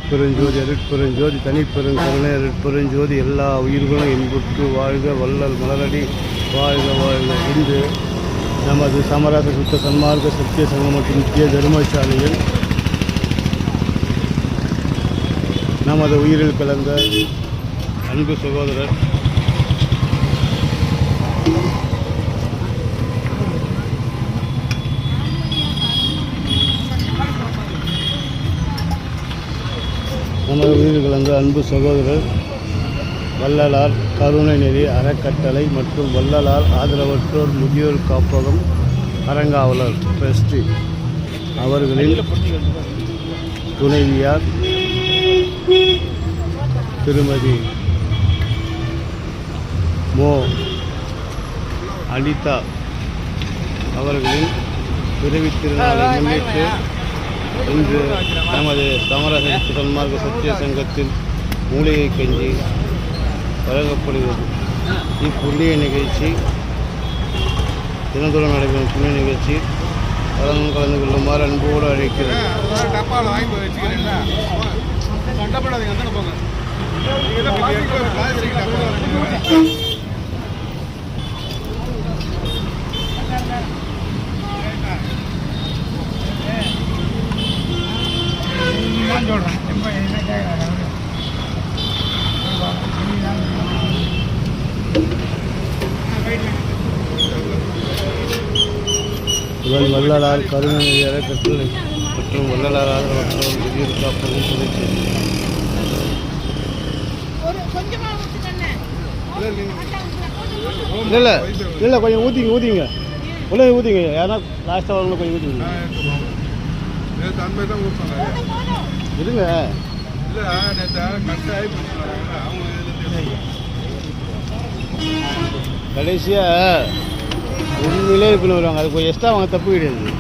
அருட்பெருஞ்சோதி அருட்பெருஞ்சோதி தனிப்பெருங்கருணை அருட்பெருஞ்சோதி எல்லா உயிர்களும் இன்புற்று வாழ்க வள்ளல் மலரடி வாழ்க வாழ்க. இன்று நமது சமரச சுத்த சன்மார்க்க சத்திய சங்கமத்தின் முக்கிய தர்மசாலையில் நமது உயிரில் கலந்த அன்பு சகோதரர் வள்ளலார் கருணை நெறி அறக்கட்டளை மற்றும் வள்ளலார் ஆதரவற்றோர் முதியோர் காப்பகம் அறங்காவலர் ட்ரஸ்டி அவர்களின் துணைவியார் திருமதி மோ அனிதா அவர்களின் பிறவித் திருநாளை முன்னிட்டு இன்று நமது சமரச சன்மார்க்க சத்திய சங்கத்தில் மூலிகை கஞ்சி வழங்கப்படுகிறது. இப்புண்ணிய நிகழ்ச்சி தினந்தோறும் நடைபெறும் புண்ணிய நிகழ்ச்சி கலந்து கொள்ளுமாறு அன்போடு அழைக்கிறது. இவன் வள்ளலார் கருணை அறக்கட்டளை மற்றும் வள்ளலார் ஆதரவற்றோர் முதியோர் காப்பகம் சுழற்சி. இல்லை இல்லை கொஞ்சம் ஊற்றிங்க உள்ளே ஊற்றிங்க. யாரா லாஸ்ட்டாக வரணும் கொஞ்சம் ஊற்றிங்க இருங்க. கடைசியாக உண்மையிலே இருக்கணும் வருவாங்க. அது கொஞ்சம் எக்ஸ்ட்ரா வாங்க தப்பு கிடையாது.